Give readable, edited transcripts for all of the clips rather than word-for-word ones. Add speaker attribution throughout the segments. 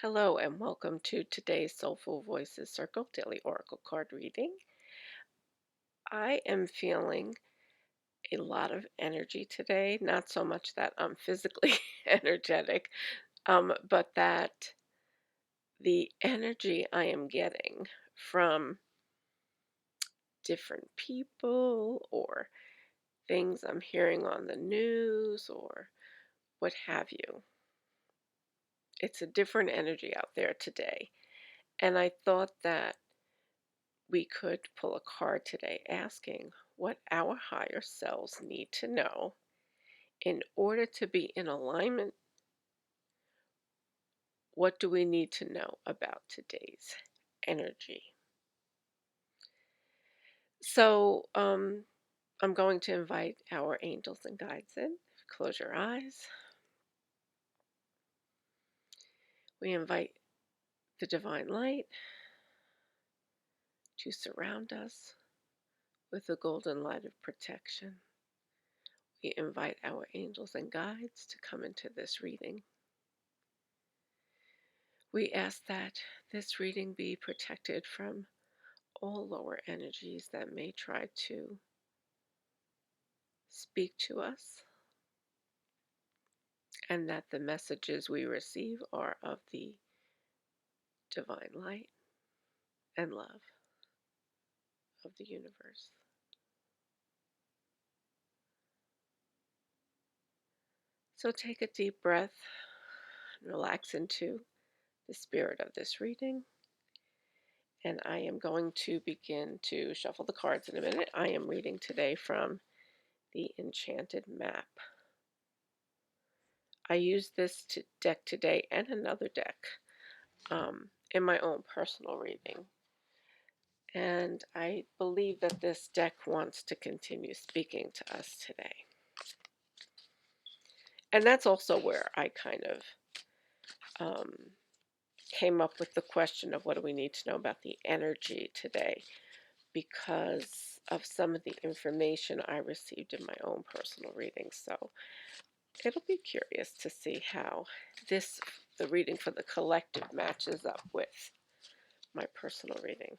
Speaker 1: Hello and welcome to today's Soulful Voices Circle Daily Oracle Card Reading. I am feeling a lot of energy today, not so much that I'm physically energetic, but that the energy I am getting from different people or things I'm hearing on the news or what have you. It's a different energy out there today. And I thought that we could pull a card today asking what our higher selves need to know in order to be in alignment. What do we need to know about today's energy? So, I'm going to invite our angels and guides in. Close your eyes. We invite the divine light to surround us with the golden light of protection. We invite our angels and guides to come into this reading. We ask that this reading be protected from all lower energies that may try to speak to us, and that the messages we receive are of the divine light and love of the universe. So take a deep breath and relax into the spirit of this reading. And I am going to begin to shuffle the cards in a minute. I am reading today from the Enchanted Map. I used this deck today and another deck in my own personal reading. And I believe that this deck wants to continue speaking to us today. And that's also where I kind of came up with the question of what do we need to know about the energy today, because of some of the information I received in my own personal reading. So it'll be curious to see how the reading for the collective, matches up with my personal reading.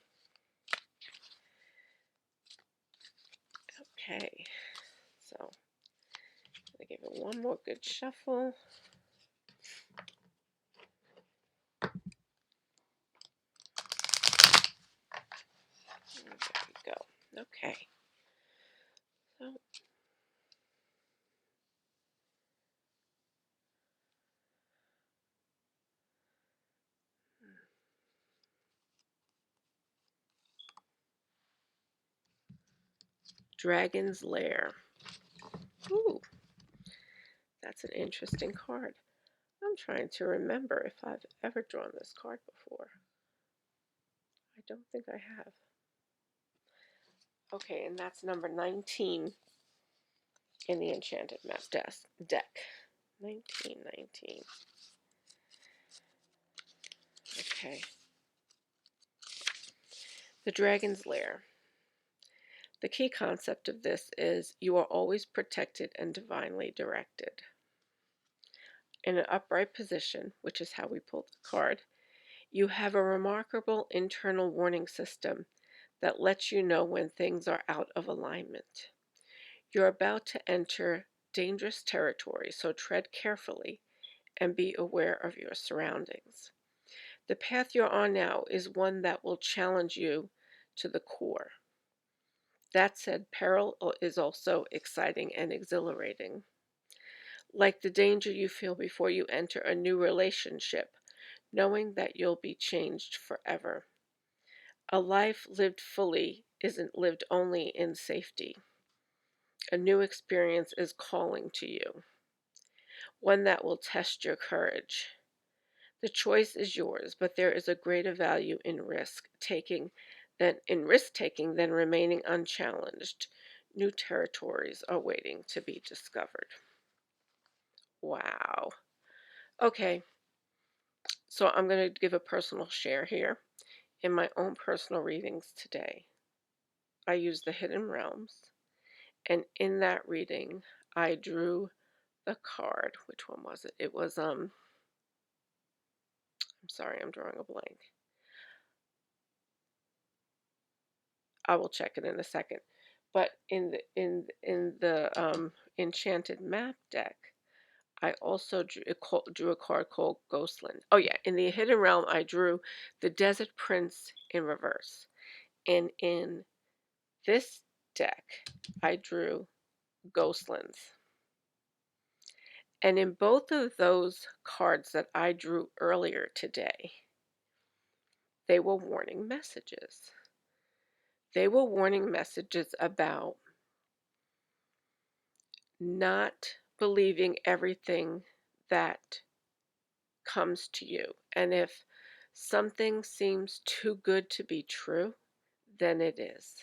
Speaker 1: Okay, so I'm going to give it one more good shuffle. There we go. Okay. So Dragon's Lair. Ooh, that's an interesting card. I'm trying to remember if I've ever drawn this card before. I don't think I have. Okay, and that's number 19 in the Enchanted Map deck. 1919. Okay. The Dragon's Lair. The key concept of this is you are always protected and divinely directed. In an upright position, which is how we pulled the card, you have a remarkable internal warning system that lets you know when things are out of alignment. You're about to enter dangerous territory, so tread carefully and be aware of your surroundings. The path you're on now is one that will challenge you to the core. That said, peril is also exciting and exhilarating. Like the danger you feel before you enter a new relationship, knowing that you'll be changed forever. A life lived fully isn't lived only in safety. A new experience is calling to you, one that will test your courage. The choice is yours, but there is a greater value in risk taking than remaining unchallenged. New territories are waiting to be discovered. Wow. Okay, so I'm going to give a personal share here. In my own personal readings today, I used the Hidden Realms, and in that reading, I drew the card. Which one was it? It was I'm I'm sorry, I'm drawing a blank. I will check it in a second. But in the Enchanted Map deck, I also drew a card called Ghostland. Oh yeah, in the Hidden Realm, I drew the Desert Prince in reverse, and in this deck, I drew Ghostlands. And in both of those cards that I drew earlier today, they were warning messages. They were warning messages about not believing everything that comes to you. And if something seems too good to be true, then it is.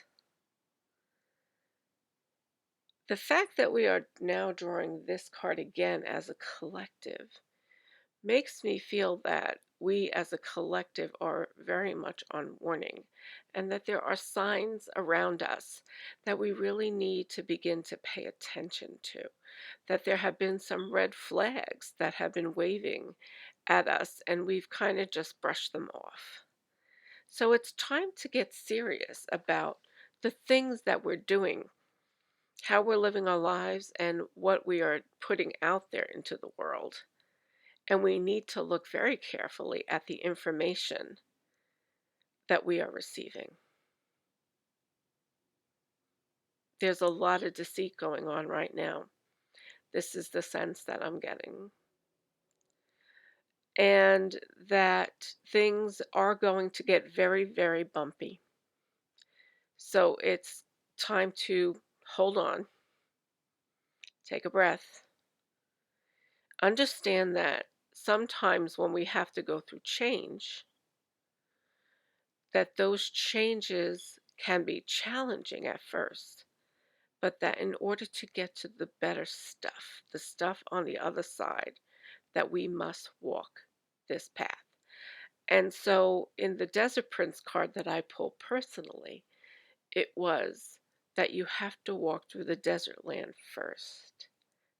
Speaker 1: The fact that we are now drawing this card again as a collective makes me feel that we as a collective are very much on warning, and that there are signs around us that we really need to begin to pay attention to, that there have been some red flags that have been waving at us and we've kind of just brushed them off. So it's time to get serious about the things that we're doing, how we're living our lives, and what we are putting out there into the world. And we need to look very carefully at the information that we are receiving. There's a lot of deceit going on right now. This is the sense that I'm getting. And that things are going to get very, very bumpy. So it's time to hold on, take a breath, understand that sometimes when we have to go through change, that those changes can be challenging at first, but that in order to get to the better stuff, the stuff on the other side, that we must walk this path. And so in the Desert Prince card that I pulled personally, it was that you have to walk through the desert land first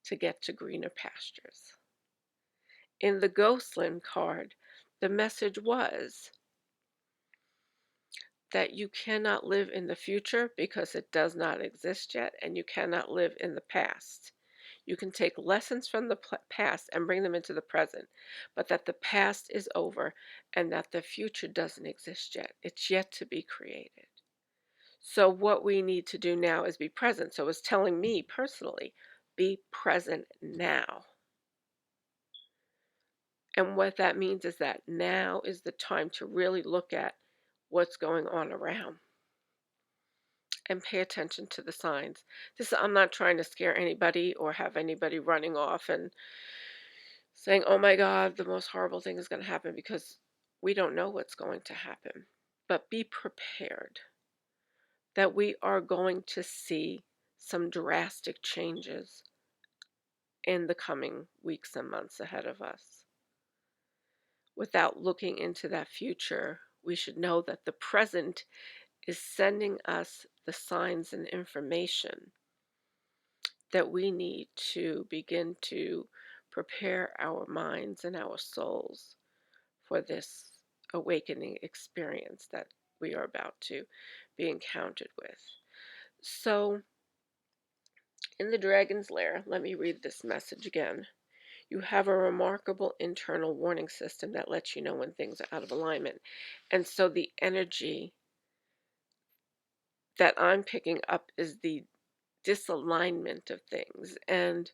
Speaker 1: to get to greener pastures. In the Ghostland card, the message was that you cannot live in the future because it does not exist yet, and you cannot live in the past. You can take lessons from the past and bring them into the present, but that the past is over and that the future doesn't exist yet. It's yet to be created. So what we need to do now is be present. So it's telling me personally, be present now. And what that means is that now is the time to really look at what's going on around and pay attention to the signs. I'm not trying to scare anybody or have anybody running off and saying, oh my God, the most horrible thing is going to happen, because we don't know what's going to happen. But be prepared that we are going to see some drastic changes in the coming weeks and months ahead of us. Without looking into that future, we should know that the present is sending us the signs and information that we need to begin to prepare our minds and our souls for this awakening experience that we are about to be encountered with. So, in the Dragon's Lair, let me read this message again. You have a remarkable internal warning system that lets you know when things are out of alignment. And so the energy that I'm picking up is the disalignment of things. And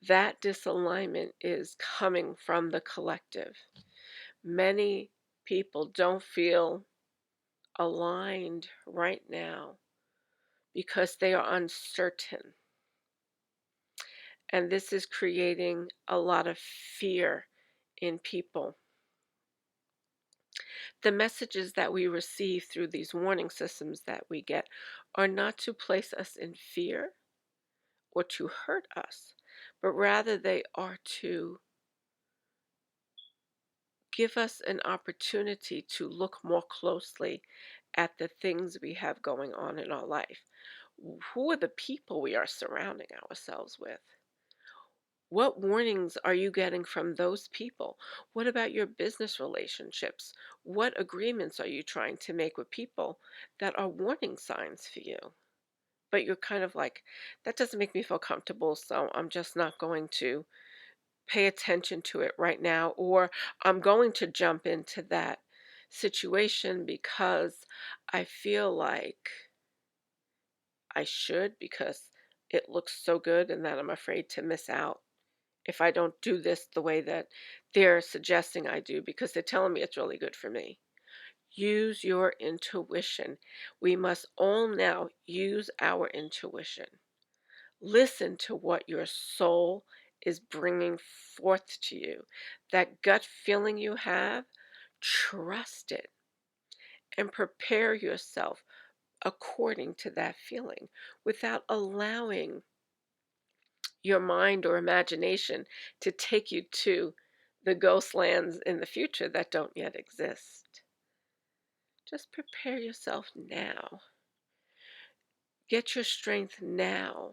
Speaker 1: that disalignment is coming from the collective. Many people don't feel aligned right now because they are uncertain. And this is creating a lot of fear in people. The messages that we receive through these warning systems that we get are not to place us in fear or to hurt us, but rather they are to give us an opportunity to look more closely at the things we have going on in our life. Who are the people we are surrounding ourselves with? What warnings are you getting from those people? What about your business relationships? What agreements are you trying to make with people that are warning signs for you? But you're kind of like, that doesn't make me feel comfortable, so I'm just not going to pay attention to it right now, or I'm going to jump into that situation because I feel like I should, because it looks so good, and that I'm afraid to miss out if I don't do this the way that they're suggesting I do, because they're telling me it's really good for me. Use your intuition. We must all now use our intuition. Listen to what your soul is bringing forth to you. That gut feeling you have, trust it and prepare yourself according to that feeling without allowing your mind or imagination to take you to the ghost lands in the future that don't yet exist. Just prepare yourself now. Get your strength now.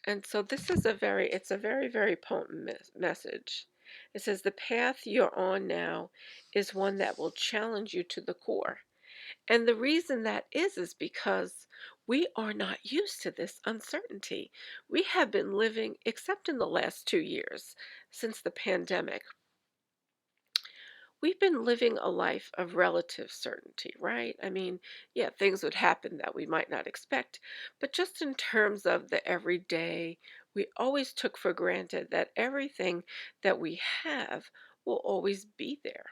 Speaker 1: And so this is it's a very, very potent message. It says the path you're on now is one that will challenge you to the core. And the reason that is because we are not used to this uncertainty. We have been living, except in the last 2 years since the pandemic, we've been living a life of relative certainty, right? I mean, yeah, things would happen that we might not expect, but just in terms of the everyday, we always took for granted that everything that we have will always be there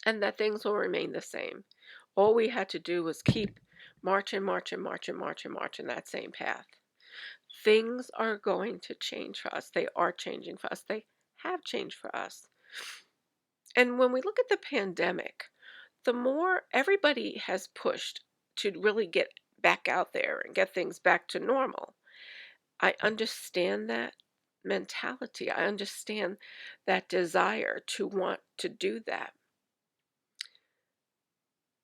Speaker 1: and that things will remain the same. All we had to do was keep marching, marching, marching, marching, marching that same path. Things are going to change for us. They are changing for us. They have changed for us. And when we look at the pandemic, the more everybody has pushed to really get back out there and get things back to normal, I understand that mentality. I understand that desire to want to do that.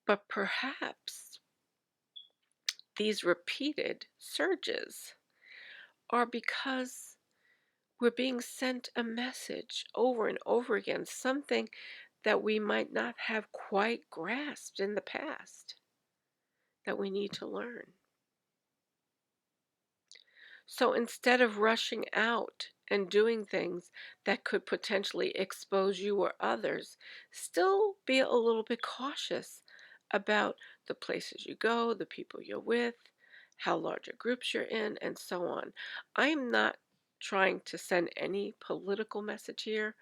Speaker 1: But perhaps these repeated surges are because we're being sent a message over and over again, something that we might not have quite grasped in the past that we need to learn. So instead of rushing out and doing things that could potentially expose you or others, still be a little bit cautious about the places you go, the people you're with, how large a groups you're in, and so on. I'm not trying to send any political message here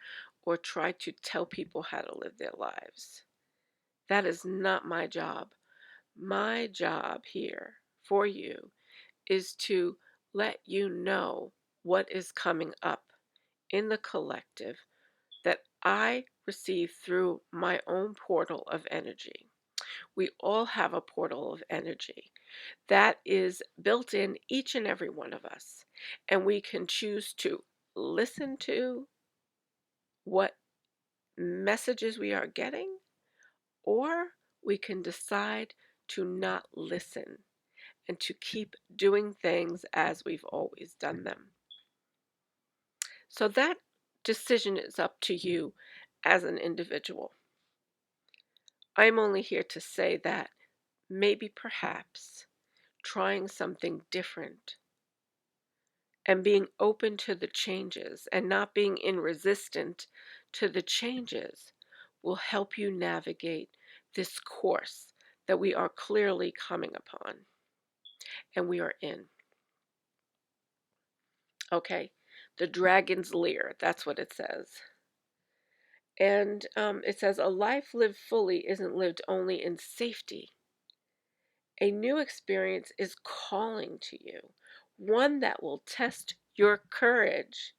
Speaker 1: or try to tell people how to live their lives. That is not my job. My job here for you is to let you know what is coming up in the collective that I receive through my own portal of energy. We all have a portal of energy that is built in each and every one of us, and we can choose to listen to what messages we are getting, or we can decide to not listen and to keep doing things as we've always done them. So that decision is up to you as an individual. I'm only here to say that maybe perhaps trying something different and being open to the changes and not being in resistant to the changes will help you navigate this course that we are clearly coming upon and we are in. Okay, the dragon's lair, that's what it says. And it says, a life lived fully isn't lived only in safety. A new experience is calling to you, one that will test your courage.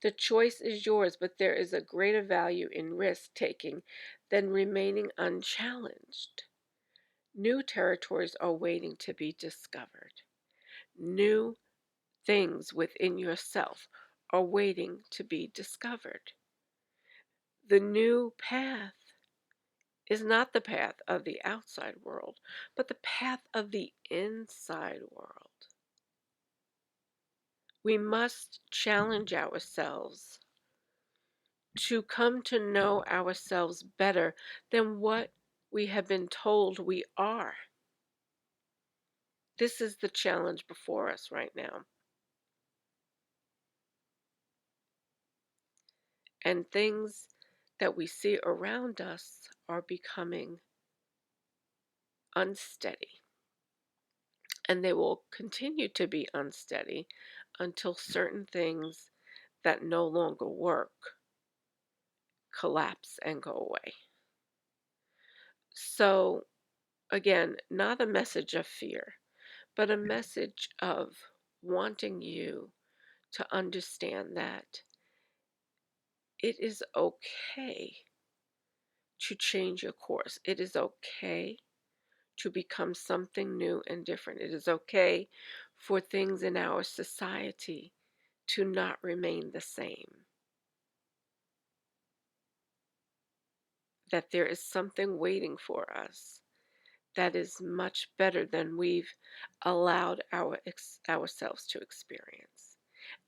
Speaker 1: The choice is yours, but there is a greater value in risk taking than remaining unchallenged. New territories are waiting to be discovered. New things within yourself are waiting to be discovered. The new path is not the path of the outside world, but the path of the inside world. We must challenge ourselves to come to know ourselves better than what we have been told we are. This is the challenge before us right now. And things that we see around us are becoming unsteady. And they will continue to be unsteady until certain things that no longer work collapse and go away. So, again, not a message of fear, but a message of wanting you to understand that it is okay to change your course. It is okay to become something new and different. It is okay for things in our society to not remain the same. That there is something waiting for us that is much better than we've allowed ourselves to experience.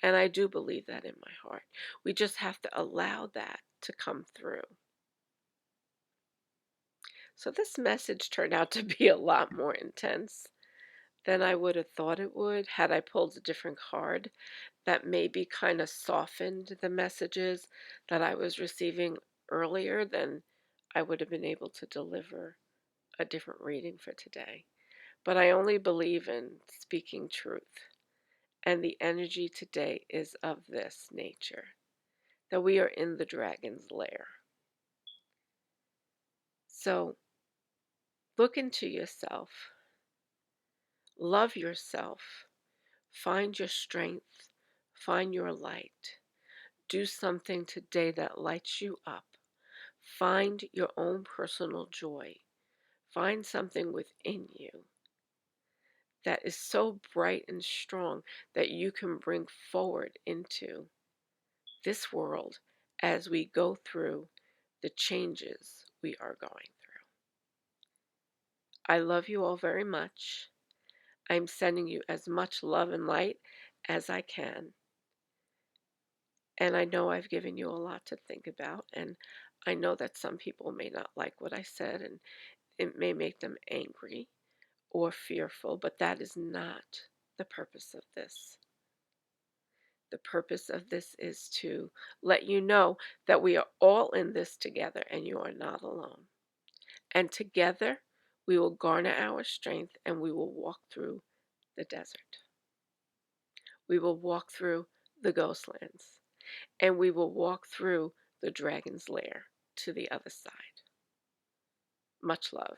Speaker 1: And I do believe that in my heart. We just have to allow that to come through. So this message turned out to be a lot more intense than I would have thought it would had I pulled a different card that maybe kind of softened the messages that I was receiving earlier. Then I would have been able to deliver a different reading for today. But I only believe in speaking truth. And the energy today is of this nature, that we are in the dragon's lair. So look into yourself, love yourself, find your strength, find your light. Do something today that lights you up. Find your own personal joy. Find something within you that is so bright and strong that you can bring forward into this world as we go through the changes we are going through. I love you all very much. I'm sending you as much love and light as I can. And I know I've given you a lot to think about. And I know that some people may not like what I said and it may make them angry or fearful, but that is not the purpose of this. The purpose of this is to let you know that we are all in this together and you are not alone. And together we will garner our strength and we will walk through the desert. We will walk through the ghostlands and we will walk through the dragon's lair to the other side. Much love.